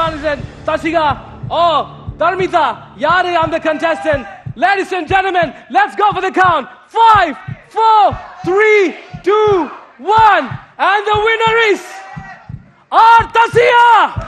Jonathan, Tashiga, or Dharmita, Yari, I'm the contestant. Ladies and gentlemen, let's go for the count. 5, 4, 3, 2, 1. And the winner is Artasia!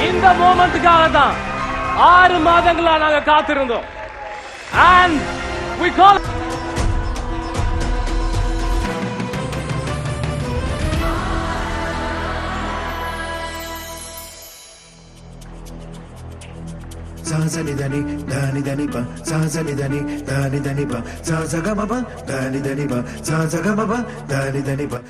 இந்த மொமெண்ட்டுக்காக தான் 6 மாதங்களா நாங்க காத்திருந்தோம். And we call Sazanidani dani dani pa sazanidani dani dani pa sazagamaba dani dani pa sazagamaba dani dani pa.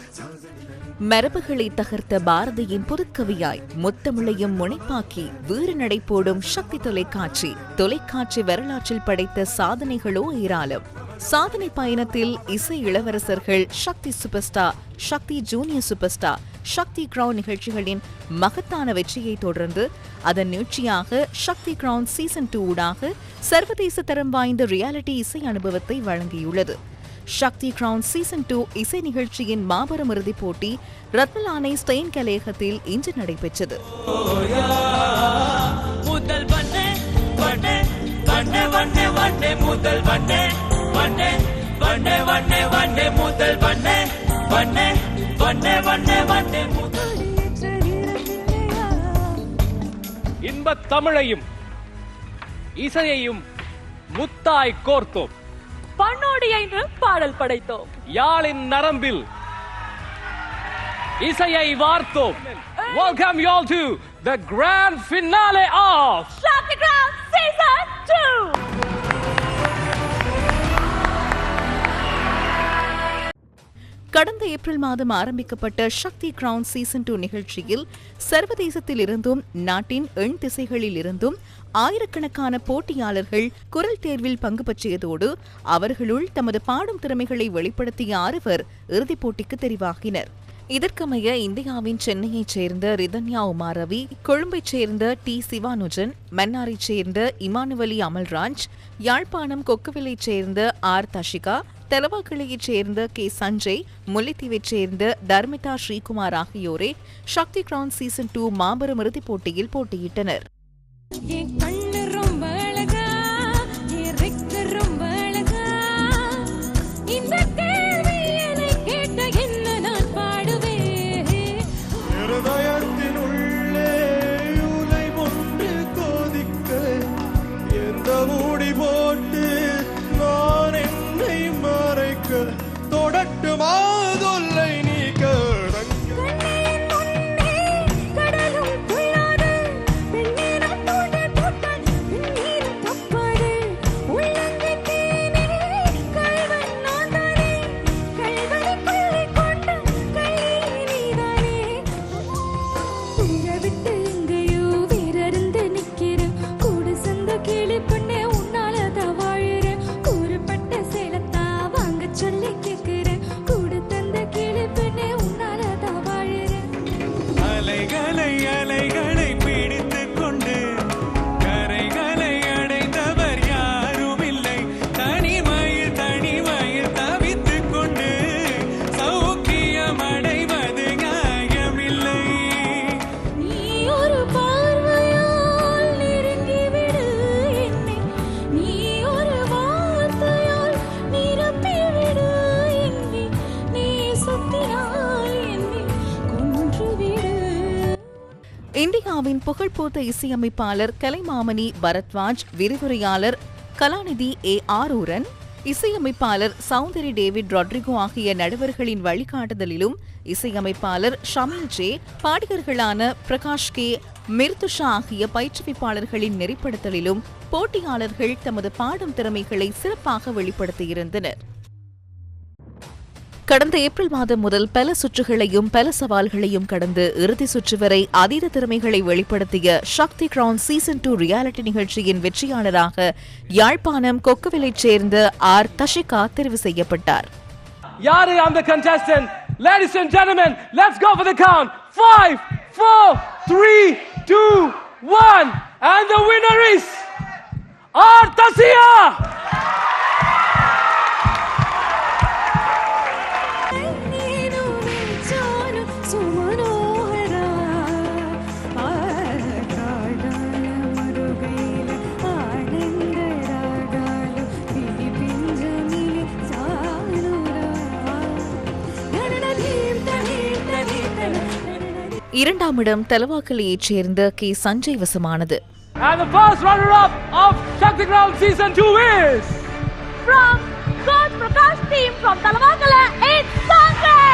மரபுகளை தகர்த்த பாரதியின் புதுக்கவியாய் முத்தமிழையும் முனைப்பாக்கி வீறு நடை போடும் சக்தி தொலைக்காட்சி வரலாற்றில் படைத்த சாதனைகளோ ஏராளம். சாதனை பயணத்தில் இசை இளவரசர்கள் சக்தி சூப்பர் ஸ்டார், சக்தி ஜூனியர் சூப்பர் ஸ்டார், சக்தி கிரவுன் நிகழ்ச்சிகளின் மகத்தான வெற்றியை தொடர்ந்து அதன் நீட்சியாக சக்தி கிரவுன் சீசன் 2 ஊடாக சர்வதேச தரம் வாய்ந்த ரியாலிட்டி இசை அனுபவத்தை வழங்கியுள்ளது. சக்தி கிரவுன் சீசன் 2 இசை நிகழ்ச்சியின் மாபெரும் இறுதிப் போட்டி ரத்னலானை ஸ்டெயின் கலையகத்தில் இன்று நடைபெற்றது. இன்பத் தமிழையும் இசையையும் முத்தாய் கோர்த்தோம். பண்ணோடி என்று பாடல் படைத்தோம். யாழின் நரம்பில் இசையை வார்த்தோம். Welcome you all to the grand finale of Shakti Crown Season 2. கடந்த ஏப்ரல் மாதம் ஆரம்பிக்கப்பட்ட சக்தி கிரவுன் சீசன் 2 நிகழ்ச்சியில் சர்வதேசத்தில் இருந்தும் நாட்டின் 8 திசைகளில் இருந்தும் ஆயிரக்கணக்கான போட்டியாளர்கள் குரல் தேர்வில் பங்கு பற்றியதோடு அவர்களுள் தமது பாடும் திறமைகளை வெளிப்படுத்திய 6 பேர் இறுதிப் போட்டிக்கு தெரிவாகினர். இதற்கமைய இந்தியாவின் சென்னையைச் சேர்ந்த ரிதன்யா உமாரவி, கொழும்பைச் சேர்ந்த டி சிவானுஜன், மன்னாரைச் சேர்ந்த இமானுவலி அமல்ராஜ், யாழ்ப்பாணம் கொக்குவிலைச் சேர்ந்த ஆர் தஷிகா, தெலவாக்கிளையைச் சேர்ந்த கே சஞ்சய், முல்லைத்தீவைச் சேர்ந்த தர்மிதா ஸ்ரீகுமார் ஆகியோரே சக்தி கிரவுன் சீசன் 2 மாபெரும் இறுதிப் போட்டியில் போட்டியிட்டனர். இந்தியாவின் புகழ்போத்த இசையமைப்பாளர் கலைமாமணி பரத்வாஜ், விரிவுரையாளர் கலாநிதி ஏ ஆரூரன், இசையமைப்பாளர் சௌந்தரி டேவிட் ரொட்ரிகோ ஆகிய நடுவர்களின் வழிகாட்டுதலிலும் இசையமைப்பாளர் ஷமீல் ஜே, பாடகர்களான பிரகாஷ் கே, மிர்துஷா ஆகிய பயிற்றுவிப்பாளர்களின் நெறிப்படுத்தலிலும் போட்டியாளர்கள் தமது பாடும் திறமைகளை சிறப்பாக வெளிப்படுத்தியிருந்தனர். கடந்த ஏப்ரல் மாதம் முதல் பல சுற்றுகளையும் பல சவால்களையும் கடந்து இறுதி சுற்று வரை அதீத திறமைகளை வெளிப்படுத்திய சக்தி கிரவுன் சீசன் 2 ரியாலிட்டி நிகழ்ச்சியின் வெற்றியாளராக யாழ்ப்பாணம் கொக்குவிலைச் சேர்ந்த ஆர் தஷிகா தெரிவு செய்யப்பட்டார். யாரு அந்த contestant? Ladies and gentlemen, let's go for the count. 5, 4, 3, 2, 1. And the winner is Artasia! இரண்டாம் இடம் தலவாக்கலையைச் சேர்ந்த கே சஞ்சய் வசமானது. And the first runner-up of Shakti Ground Season 2 is from Coach Prakash team from Talawakala, it's Sanjay.